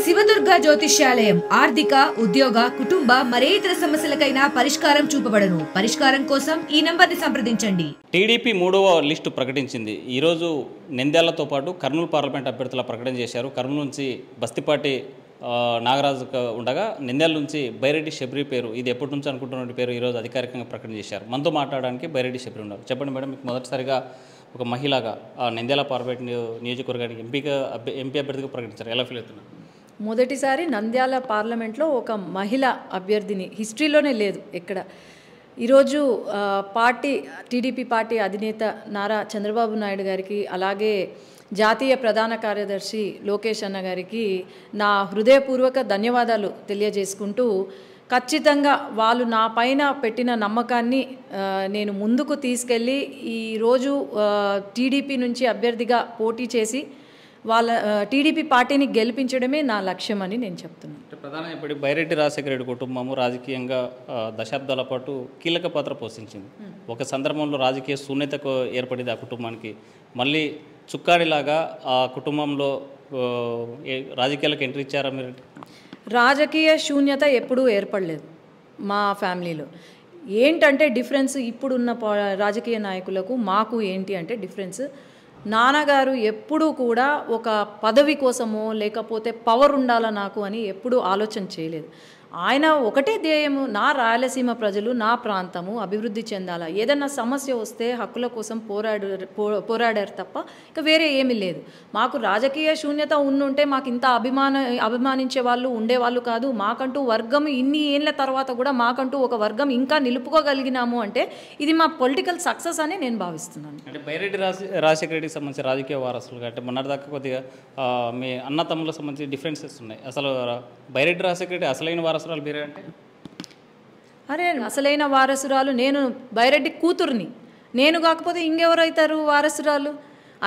శివదుర్గ జ్యోతిష్యాలయం ఆర్థిక ఉద్యోగ కుటుంబ మరే ఇతర సమస్యలకైనా పరిష్కారం చూపబడను. పరిష్కారం కోసం ఈ నంబర్ని సంప్రదించండి. టీడీపీ 3వ లిస్టు ప్రకటించింది. ఈరోజు నంద్యాలతో పాటు కర్నూలు పార్లమెంట్ అభ్యర్థుల ప్రకటన చేశారు. కర్నూలు నుంచి బస్తిపాటి నాగరాజు ఉండగా నంద్యాల నుంచి బైరెడ్డి శబరి పేరు, ఇది ఎప్పటి నుంచి అనుకుంటున్న పేరు ఈరోజు అధికారికంగా ప్రకటన చేశారు. మనతో మాట్లాడడానికి బైరెడ్డి శబరి ఉన్నారు. చెప్పండి మేడం, మీకు మొదటిసారిగా ఒక మహిళగా నంద్యాల పార్లమెంట్ నియోజకవర్గానికి ఎంపీ అభ్యర్థిగా ప్రకటించారు. ఎలా ఫీల్ అవుతున్నారు? మొదటిసారి నంద్యాల పార్లమెంట్లో ఒక మహిళ అభ్యర్థిని హిస్టరీలోనే లేదు ఎక్కడ. ఈరోజు టీడీపీ పార్టీ అధినేత నారా చంద్రబాబు నాయుడు గారికి, అలాగే జాతీయ ప్రధాన కార్యదర్శి లోకేష్ అన్న గారికి నా హృదయపూర్వక ధన్యవాదాలు తెలియజేసుకుంటూ, ఖచ్చితంగా వాళ్ళు నా పైన పెట్టిన నమ్మకాన్ని నేను ముందుకు తీసుకెళ్ళి ఈరోజు టీడీపీ నుంచి అభ్యర్థిగా పోటీ చేసి టీడీపీ పార్టీని గెలిపించడమే నా లక్ష్యం అని నేను చెప్తున్నాను. ప్రధానంగా ఇప్పుడు బైరెడ్డి రాజశేఖర రెడ్డి కుటుంబము రాజకీయంగా దశాబ్దాల పాటు కీలక పాత్ర పోషించింది. ఒక సందర్భంలో రాజకీయ శూన్యతకు ఏర్పడింది ఆ కుటుంబానికి. మళ్ళీ చుక్కాడిలాగా ఆ కుటుంబంలో రాజకీయాలకు ఎంట్రీ ఇచ్చారా మీరు? రాజకీయ శూన్యత ఎప్పుడూ ఏర్పడలేదు మా ఫ్యామిలీలో. ఏంటంటే డిఫరెన్స్ ఇప్పుడున్న రాజకీయ నాయకులకు మాకు ఏంటి అంటే డిఫరెన్స్, నాన్నగారు ఎప్పుడూ కూడా ఒక పదవి కోసమో లేకపోతే పవర్ ఉండాలా నాకు అని ఎప్పుడూ ఆలోచన చేయలేదు. ఆయన ఒకటే ధ్యేయము, నా రాయలసీమ ప్రజలు, నా ప్రాంతము అభివృద్ధి చెందాలా, ఏదన్నా సమస్య వస్తే హక్కుల కోసం పోరాడారు తప్ప ఇక వేరే ఏమీ లేదు. మాకు రాజకీయ శూన్యత ఉండుంటే మాకు ఇంత అభిమానించే వాళ్ళు ఉండేవాళ్ళు కాదు. మాకంటూ వర్గం ఇన్ని ఏళ్ళ తర్వాత కూడా మాకంటూ ఒక వర్గం ఇంకా నిలుపుకోగలిగినాము అంటే ఇది మా పొలిటికల్ సక్సెస్ అని నేను భావిస్తున్నాను. అంటే బైరెడ్డి రాజశేఖర రెడ్డికి సంబంధించి రాజకీయ వారసులు అంటే మొన్నటిదాకా కొద్దిగా మీ అన్న తమ్ములకు సంబంధించి డిఫరెన్సెస్ ఉన్నాయి. అసలు బైరెడ్డి రాజశేఖర రెడ్డి అసలైన వారసురాలు మీరే అంటే? అరే, అసలైన వారసురాలు నేను, బైరెడ్డి కూతుర్ని. నేను కాకపోతే ఇంకెవరైతారు వారసురాలు?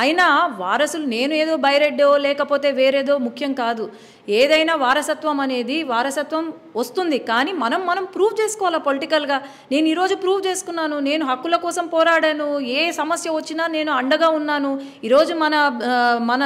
అయినా వారసులు నేను ఏదో బైరెడ్డో లేకపోతే వేరేదో ముఖ్యం కాదు. ఏదైనా వారసత్వం అనేది వారసత్వం వస్తుంది, కానీ మనం ప్రూవ్ చేసుకోవాలా పొలిటికల్గా. నేను ఈరోజు ప్రూవ్ చేసుకున్నాను, నేను హక్కుల కోసం పోరాడాను, ఏ సమస్య వచ్చినా నేను అండగా ఉన్నాను. ఈరోజు మన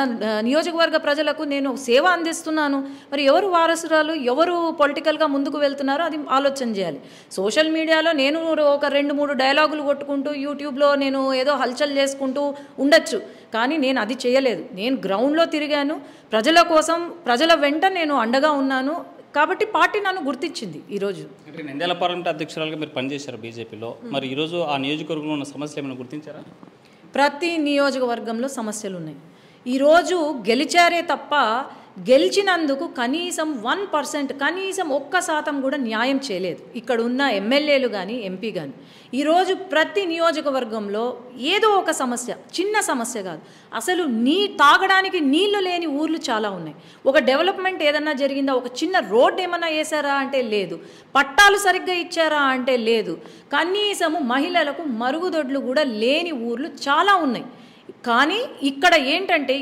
నియోజకవర్గ ప్రజలకు నేను సేవ అందిస్తున్నాను. మరి ఎవరు వారసురాలు, ఎవరు పొలిటికల్గా ముందుకు వెళ్తున్నారో అది ఆలోచన చేయాలి. సోషల్ మీడియాలో నేను ఒక 2-3 డైలాగులు కొట్టుకుంటూ యూట్యూబ్లో నేను ఏదో హల్చల్ చేసుకుంటూ ఉండొచ్చు, కానీ నేను అది చేయలేదు. నేను గ్రౌండ్లో తిరిగాను, ప్రజల కోసం, ప్రజల వెంట నేను అండగా ఉన్నాను. కాబట్టి పార్టీ నన్ను గుర్తించింది. ఈరోజు నంద్యాల పార్లమెంట్ అధ్యక్షురాలుగా మీరు పనిచేశారు బీజేపీలో. మరి ఈరోజు ఆ నియోజకవర్గంలో ఉన్న సమస్యలు ఏమైనా గుర్తించారా? ప్రతి నియోజకవర్గంలో సమస్యలు ఉన్నాయి. ఈరోజు గెలిచారే తప్ప గెలిచినందుకు కనీసం 1%, కనీసం 1% కూడా న్యాయం చేయలేదు ఇక్కడ ఉన్న ఎమ్మెల్యేలు కానీ ఎంపీ కానీ. ఈరోజు ప్రతి నియోజకవర్గంలో ఏదో ఒక సమస్య, చిన్న సమస్య కాదు, అసలు తాగడానికి నీళ్లు లేని ఊర్లు చాలా ఉన్నాయి. ఒక డెవలప్మెంట్ ఏదన్నా జరిగిందా, ఒక చిన్న రోడ్ ఏమన్నా వేసారా అంటే లేదు, పట్టాలు సరిగ్గా ఇచ్చారా అంటే లేదు, కనీసము మహిళలకు మరుగుదొడ్లు కూడా లేని ఊర్లు చాలా ఉన్నాయి. కానీ ఇక్కడ ఏంటంటే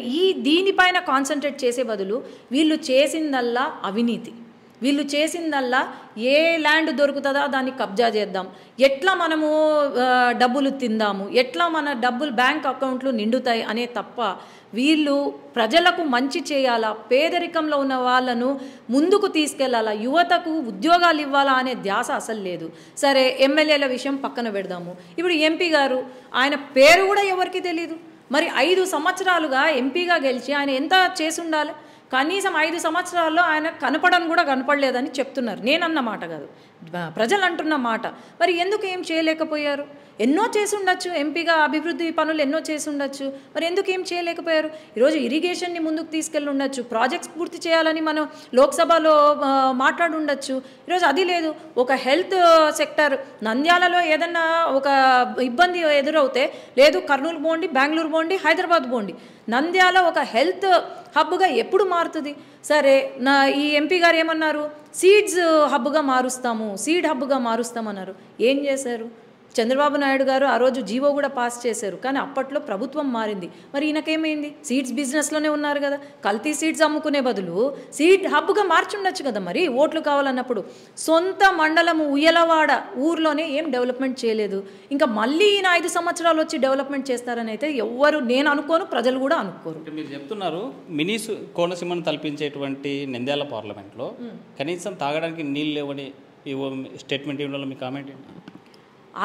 దీనిపైన కాన్సన్ట్రేట్ చేసే బదులు వీళ్ళు చేసిందల్లా అవినీతి. వీళ్ళు చేసిందల్లా ఏ ల్యాండ్ దొరుకుతుందో దాన్ని కబ్జా చేద్దాం, ఎట్లా మనము డబ్బులు తిందాము, ఎట్లా మన డబ్బులు బ్యాంక్ అకౌంట్లు నిండుతాయి అనే తప్ప వీళ్ళు ప్రజలకు మంచి చేయాలా, పేదరికంలో ఉన్న వాళ్ళను ముందుకు తీసుకెళ్లాలా, యువతకు ఉద్యోగాలు ఇవ్వాలా అనే ధ్యాస అసలు లేదు. సరే, ఎమ్మెల్యేల విషయం పక్కన పెడదాము. ఇప్పుడు ఎంపీ గారు, ఆయన పేరు కూడా ఎవరికి తెలీదు. మరి 5 సంవత్సరాలుగా ఎంపీగా గెలిచి ఆయన ఎంత చేసి ఉండాలి? కనీసం 5 సంవత్సరాల్లో ఆయన కనపడలేదని చెప్తున్నారు. నేనన్న మాట కాదు, ప్రజలు అంటున్న మాట. మరి ఎందుకు ఏం చేయలేకపోయారు? ఎన్నో చేసి ఉండొచ్చు, ఎంపీగా అభివృద్ధి పనులు ఎన్నో చేసి ఉండొచ్చు, మరి ఎందుకు ఏం చేయలేకపోయారు? ఈరోజు ఇరిగేషన్ని ముందుకు తీసుకెళ్ళి ఉండొచ్చు, ప్రాజెక్ట్స్ పూర్తి చేయాలని మనం లోక్సభలో మాట్లాడి ఉండొచ్చు. ఈరోజు అది లేదు. ఒక హెల్త్ సెక్టర్ నంద్యాలలో ఏదన్నా ఒక ఇబ్బంది ఎదురవుతే లేదు, కర్నూలు పోండి, బెంగళూరు పోండి, హైదరాబాద్ పోండి, నంద్యాల ఒక హెల్త్ హబ్గా ఎప్పుడు మారుతుంది? సరే, ఈ ఎంపీ గారు ఏమన్నారు, సీడ్ హబ్గా మారుస్తామన్నారు. ఏం చేశారు? చంద్రబాబు నాయుడు గారు ఆ రోజు జీవో కూడా పాస్ చేశారు, కానీ అప్పట్లో ప్రభుత్వం మారింది. మరి ఈయనకేమైంది? సీడ్స్ బిజినెస్లోనే ఉన్నారు కదా, కల్తీ సీడ్స్ అమ్ముకునే బదులు సీడ్ హబ్గా మార్చుండొచ్చు కదా. మరి ఓట్లు కావాలన్నప్పుడు సొంత మండలము ఉయ్యలవాడ ఊర్లోనే ఏం డెవలప్మెంట్ చేయలేదు, ఇంకా మళ్ళీ ఈయన 5 సంవత్సరాలు వచ్చి డెవలప్మెంట్ చేస్తారని అయితే ఎవ్వరు, నేను అనుకోను, ప్రజలు కూడా అనుకోరు. మీరు చెప్తున్నారు మినీ కోనసీమను తలపించేటువంటి నంద్యాల పార్లమెంట్లో కనీసం తాగడానికి నీళ్ళు లేవని స్టేట్మెంట్ ఇవ్వడంలో మీ కామెంట్ ఏంటి?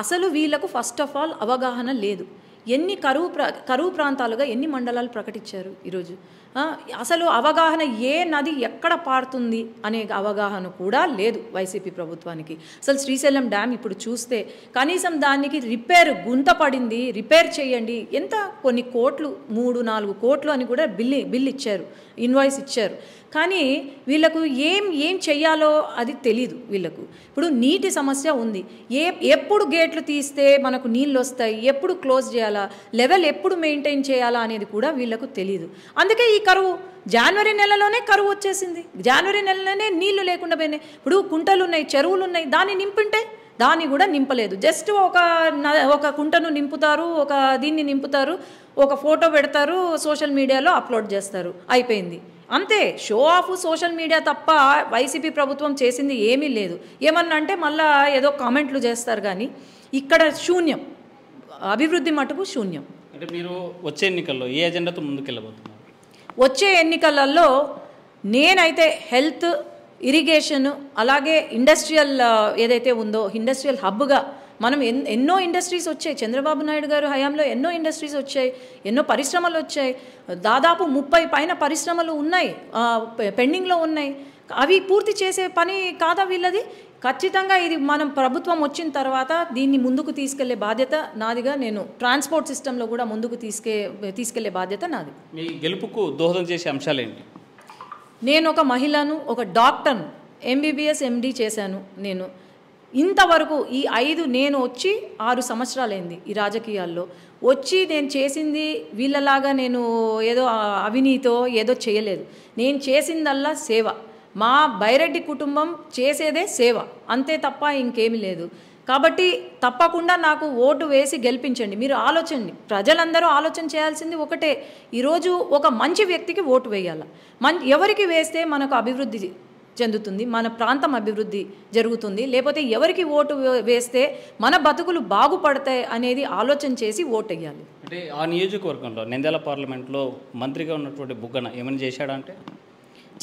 అసలు వీళ్ళకు ఫస్ట్ ఆఫ్ ఆల్ అవగాహన లేదు. ఎన్ని కరువు ప్రాంతాలుగా ఎన్ని మండలాలు ప్రకటించారు ఈరోజు? అసలు అవగాహన, ఏ నది ఎక్కడ పారుతుంది అనే అవగాహన కూడా లేదు వైసీపీ ప్రభుత్వానికి. అసలు శ్రీశైలం డ్యామ్ ఇప్పుడు చూస్తే కనీసం దానికి గుంత పడింది, రిపేర్ చేయండి, ఎంత కొన్ని కోట్లు, 3-4 కోట్లు అని కూడా బిల్ ఇచ్చారు, ఇన్వాయిస్ ఇచ్చారు. కానీ వీళ్ళకు ఏం చెయ్యాలో అది తెలీదు వీళ్ళకు. ఇప్పుడు నీటి సమస్య ఉంది, ఎప్పుడు గేట్లు తీస్తే మనకు నీళ్ళు వస్తాయి, ఎప్పుడు క్లోజ్ చేయాలా, లెవెల్ ఎప్పుడు మెయింటైన్ చేయాలా అనేది కూడా వీళ్ళకు తెలీదు. అందుకే ఈ కరువు జనవరి నెలలోనే కరువు వచ్చేసింది, జనవరి నెలలోనే నీళ్లు లేకుండా పోయినాయి. ఇప్పుడు కుంటలు ఉన్నాయి, చెరువులు ఉన్నాయి, దాన్ని నింపుంటే దాన్ని కూడా నింపలేదు. జస్ట్ ఒక కుంటను నింపుతారు, ఒక దీన్ని నింపుతారు, ఒక ఫోటో పెడతారు, సోషల్ మీడియాలో అప్లోడ్ చేస్తారు, అయిపోయింది అంతే. షో ఆఫ్ సోషల్ మీడియా తప్ప వైసీపీ ప్రభుత్వం చేసింది ఏమీ లేదు. ఏమన్నా అంటే మళ్ళా ఏదో కామెంట్లు చేస్తారు, కానీ ఇక్కడ శూన్యం, అభివృద్ధి మటుకు శూన్యం. అంటే మీరు వచ్చే ఎన్నికల్లో ఏ ఎజెండాతో ముందుకెళ్ళబోతున్నారు? వచ్చే ఎన్నికలలో నేనైతే హెల్త్, ఇరిగేషన్, అలాగే ఇండస్ట్రియల్ ఏదైతే ఉందో ఇండస్ట్రియల్ హబ్గా మనం ఎన్నో ఇండస్ట్రీస్ వచ్చాయి, చంద్రబాబు నాయుడు గారు హయాంలో ఎన్నో ఇండస్ట్రీస్ వచ్చాయి, ఎన్నో పరిశ్రమలు వచ్చాయి, దాదాపు 30 పైన పరిశ్రమలు ఉన్నాయి, పెండింగ్లో ఉన్నాయి. అవి పూర్తి చేసే పని కాదా వీళ్ళది? ఖచ్చితంగా ఇది మనం ప్రభుత్వం వచ్చిన తర్వాత దీన్ని ముందుకు తీసుకెళ్లే బాధ్యత నాదిగా, నేను ట్రాన్స్పోర్ట్ సిస్టంలో కూడా ముందుకు తీసుకెళ్లే బాధ్యత నాది. మీ గెలుపుకు దోహదం చేసే అంశాలు ఏంటి? నేను ఒక మహిళను, ఒక డాక్టర్ను, MBBS MD చేశాను. నేను ఇంతవరకు నేను వచ్చి 6 సంవత్సరాలైంది ఈ రాజకీయాల్లో వచ్చి. నేను చేసింది వీళ్ళలాగా నేను ఏదో అవినీతో ఏదో చేయలేదు. నేను చేసిందల్లా సేవ. మా బైరెడ్డి కుటుంబం చేసేదే సేవ, అంతే తప్ప ఇంకేమీ లేదు. కాబట్టి తప్పకుండా నాకు ఓటు వేసి గెలిపించండి. మీరు ఆలోచండి, ప్రజలందరూ ఆలోచన చేయాల్సింది ఒకటే, ఈరోజు ఒక మంచి వ్యక్తికి ఓటు వేయాలి. ఎవరికి వేస్తే మనకు అభివృద్ధి చెందుతుంది, మన ప్రాంతం అభివృద్ధి జరుగుతుంది, లేకపోతే ఎవరికి ఓటు వేస్తే మన బతుకులు బాగుపడతాయి అనేది ఆలోచన చేసి ఓటు వేయాలి. అంటే ఆ నియోజకవర్గంలో నంద్యాల పార్లమెంట్లో మంత్రిగా ఉన్నటువంటి బుగ్గన ఏమైనా చేశాడా? అంటే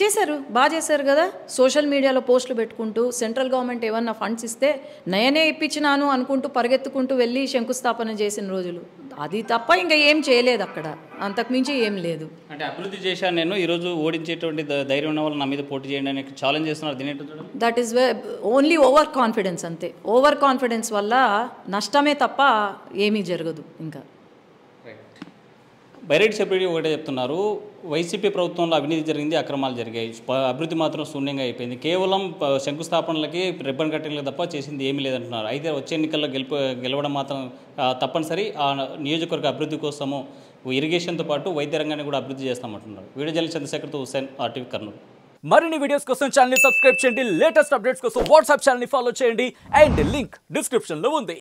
చేశారు, బాగా చేశారు కదా. సోషల్ మీడియాలో పోస్టులు పెట్టుకుంటూ సెంట్రల్ గవర్నమెంట్ ఏమన్నా ఫండ్స్ ఇస్తే నేనే ఇప్పించినాను అనుకుంటూ పరిగెత్తుకుంటూ వెళ్ళి శంకుస్థాపన చేసిన రోజులు, అది తప్ప ఇంకా ఏం చేయలేదు అక్కడ, అంతకుమించి ఏం లేదు. అంటే అభివృద్ధి చేశాను నేను, ఈరోజు ఓడించేటువంటి ధైర్యం ఉన్న వాళ్ళు నా మీద పోటీ చేయండి అని ఛాలెంజ్ చేస్తున్నారు. దీని that is only over confidence, అంతే. ఓవర్ కాన్ఫిడెన్స్ వల్ల నష్టమే తప్ప ఏమీ జరగదు. ఇంకా బైరెడ్డి సెపరేట్ ఒకటే చెప్తున్నారు, వైసీపీ ప్రభుత్వంలో అవినీతి జరిగింది, అక్రమాలు జరిగాయి, అభివృద్ధి మాత్రం శూన్యంగా అయిపోయింది, కేవలం శంకుస్థాపనలకి రిబ్బన్ కట్టింగ్లకు తప్ప చేసింది ఏమీ లేదంటున్నారు. అయితే వచ్చే ఎన్నికల్లో గెలవడం మాత్రం తప్పనిసరి. ఆ నియోజకవర్గ అభివృద్ధి కోసము ఇరిగేషన్తో పాటు వైద్య రంగాన్ని కూడా అభివృద్ధి చేస్తామంటున్నారు. వీడియో జర్నలిస్ట్ చంద్రశేఖర్తో హుస్సేన్, RTV కర్నూలు. మరిన్ని వీడియోస్ కోసం ఛానల్ ని సబ్స్క్రైబ్ చేయండి, లేటెస్ట్ అప్డేట్స్ కోసం వాట్సాప్ ఛానల్ ని ఫాలో చేయండి, అండ్ లింక్ డిస్క్రిప్షన్ లో ఉంది.